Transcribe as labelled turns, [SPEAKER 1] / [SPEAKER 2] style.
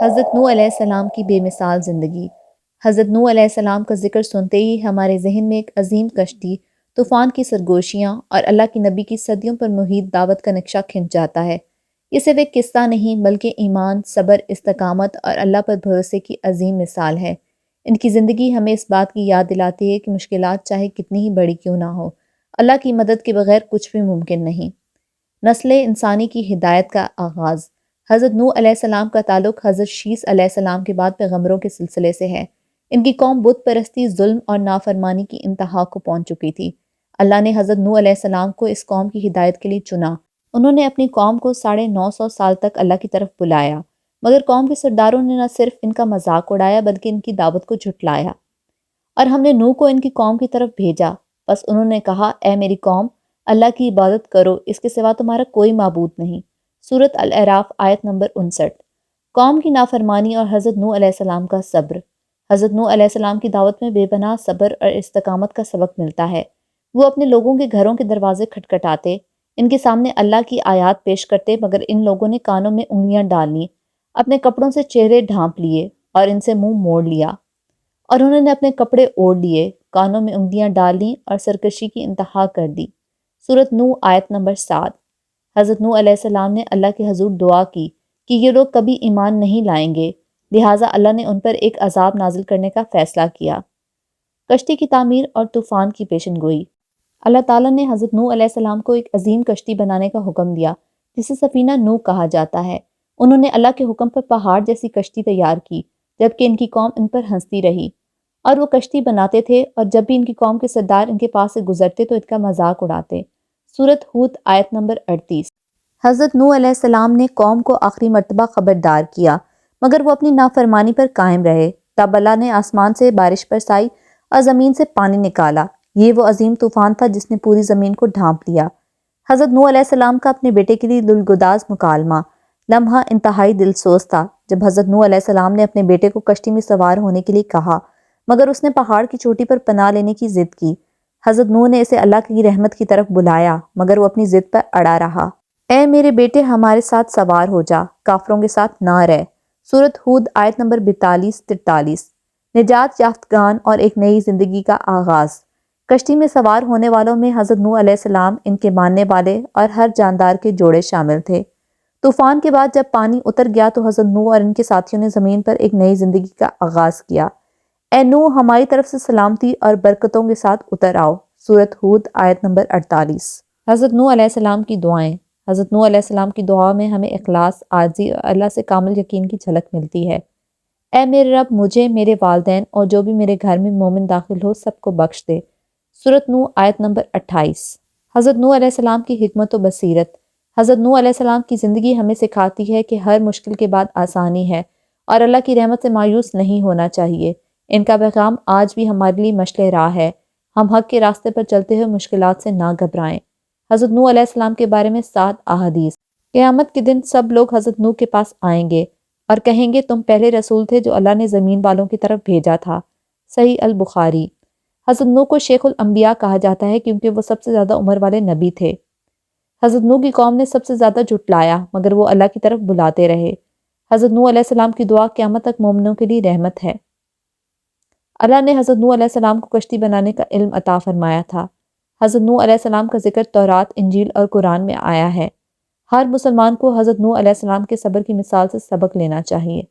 [SPEAKER 1] حضرت نوح علیہ السلام کی بے مثال زندگی۔ حضرت نوح علیہ السلام کا ذکر سنتے ہی ہمارے ذہن میں ایک عظیم کشتی، طوفان کی سرگوشیاں اور اللہ کے نبی کی صدیوں پر محیط دعوت کا نقشہ کھنچ جاتا ہے۔ یہ صرف ایک قصہ نہیں بلکہ ایمان، صبر، استقامت اور اللہ پر بھروسے کی عظیم مثال ہے۔ ان کی زندگی ہمیں اس بات کی یاد دلاتی ہے کہ مشکلات چاہے کتنی ہی بڑی کیوں نہ ہو، اللہ کی مدد کے بغیر کچھ بھی ممکن نہیں۔ نسل انسانی کی ہدایت کا آغاز۔ حضرت نوح علیہ السلام کا تعلق حضرت شیث علیہ السلام کے بعد پیغمبروں کے سلسلے سے ہے۔ ان کی قوم بت پرستی، ظلم اور نافرمانی کی انتہا کو پہنچ چکی تھی۔ اللہ نے حضرت نوح علیہ السلام کو اس قوم کی ہدایت کے لیے چنا۔ انہوں نے اپنی قوم کو 950 سال تک اللہ کی طرف بلایا، مگر قوم کے سرداروں نے نہ صرف ان کا مذاق اڑایا بلکہ ان کی دعوت کو جھٹلایا۔ اور ہم نے نوح کو ان کی قوم کی طرف بھیجا، بس انہوں نے کہا، اے میری قوم، اللہ کی عبادت کرو، اس کے سوا تمہارا کوئی معبود نہیں۔ سورۃ الاعراف آیت نمبر 59۔ قوم کی نافرمانی اور حضرت نوح علیہ السلام کا صبر۔ حضرت نوح علیہ السلام کی دعوت میں بے پناہ صبر اور استقامت کا سبق ملتا ہے۔ وہ اپنے لوگوں کے گھروں کے دروازے کھٹکھٹاتے، ان کے سامنے اللہ کی آیات پیش کرتے، مگر ان لوگوں نے کانوں میں انگلیاں ڈال لیں، اپنے کپڑوں سے چہرے ڈھانپ لیے اور ان سے منہ موڑ لیا۔ اور انہوں نے اپنے کپڑے اوڑھ لیے، کانوں میں انگلیاں ڈال لیں اور سرکشی کی انتہا کر دی۔ سورۃ نوح آیت نمبر 7۔ حضرت نوح علیہ السلام نے اللہ کے حضور دعا کی کہ یہ لوگ کبھی ایمان نہیں لائیں گے، لہٰذا اللہ نے ان پر ایک عذاب نازل کرنے کا فیصلہ کیا۔ کشتی کی تعمیر اور طوفان کی پیشن گوئی۔ اللہ تعالیٰ نے حضرت نوح علیہ السلام کو ایک عظیم کشتی بنانے کا حکم دیا جسے سفینہ نوح کہا جاتا ہے۔ انہوں نے اللہ کے حکم پر پہاڑ جیسی کشتی تیار کی، جبکہ ان کی قوم ان پر ہنستی رہی، اور وہ کشتی بناتے تھے اور جب بھی ان کی قوم کے سردار ان کے پاس سے گزرتے تو ان کا مذاق اڑاتے۔ سورۃ ہود آیت نمبر 38۔ حضرت نوح علیہ السلام نے قوم کو آخری مرتبہ خبردار کیا، مگر وہ اپنی نافرمانی پر قائم رہے، تب اللہ نے آسمان سے بارش برسائی اور زمین سے پانی نکالا۔ یہ وہ عظیم طوفان تھا جس نے پوری زمین کو ڈھانپ لیا۔ حضرت نوح علیہ السلام کا اپنے بیٹے کے لیے دلگداز مکالمہ۔ لمحہ انتہائی دلسوز تھا جب حضرت نوح علیہ السلام نے اپنے بیٹے کو کشتی میں سوار ہونے کے لیے کہا، مگر اس نے پہاڑ کی چوٹی پر پناہ لینے کی ضد کی۔ حضرت نوح نے اسے اللہ کی رحمت کی طرف بلایا، مگر وہ اپنی ضد پر اڑا رہا۔ اے میرے بیٹے، ہمارے ساتھ سوار ہو جا، کافروں کے ساتھ نہ رہ۔ سورۃ ہود آیت نمبر 42-43۔ نجات یافتگان اور ایک نئی زندگی کا آغاز۔ کشتی میں سوار ہونے والوں میں حضرت نوح علیہ السلام، ان کے ماننے والے اور ہر جاندار کے جوڑے شامل تھے۔ طوفان کے بعد جب پانی اتر گیا تو حضرت نوح اور ان کے ساتھیوں نے زمین پر ایک نئی زندگی کا آغاز کیا۔ اے نوح، ہماری طرف سے سلامتی اور برکتوں کے ساتھ اتر آؤ۔ سورۃ ہود آیت نمبر 48۔ حضرت نوح علیہ السلام کی دعائیں۔ حضرت نوح علیہ السلام کی دعا میں ہمیں اخلاص، عاجزی اور اللہ سے کامل یقین کی جھلک ملتی ہے۔ اے میرے رب، مجھے، میرے والدین اور جو بھی میرے گھر میں مومن داخل ہو سب کو بخش دے۔ سورۃ نوح آیت نمبر 28۔ حضرت نوح علیہ السلام کی حکمت و بصیرت۔ حضرت نوح علیہ السلام کی زندگی ہمیں سکھاتی ہے کہ ہر مشکل کے بعد آسانی ہے اور اللہ کی رحمت سے مایوس نہیں ہونا چاہیے۔ ان کا پیغام آج بھی ہمارے لیے مشعل راہ ہے۔ ہم حق کے راستے پر چلتے ہوئے مشکلات سے نہ گھبرائیں۔ حضرت نوح علیہ السلام کے بارے میں 7 احادیث۔ قیامت کے دن سب لوگ حضرت نوح کے پاس آئیں گے اور کہیں گے، تم پہلے رسول تھے جو اللہ نے زمین والوں کی طرف بھیجا تھا۔ صحیح البخاری۔ حضرت نوح کو شیخ الانبیاء کہا جاتا ہے کیونکہ وہ سب سے زیادہ عمر والے نبی تھے۔ حضرت نوح کی قوم نے سب سے زیادہ جھٹلایا، مگر وہ اللہ کی طرف بلاتے رہے۔ حضرت نوح علیہ السلام کی دعا قیامت تک مومنوں کے لیے رحمت ہے۔ اللہ نے حضرت نوح علیہ السلام کو کشتی بنانے کا علم عطا فرمایا تھا۔ حضرت نوح علیہ السلام کا ذکر تورات، انجیل اور قرآن میں آیا ہے۔ ہر مسلمان کو حضرت نوح علیہ السلام کے صبر کی مثال سے سبق لینا چاہیے۔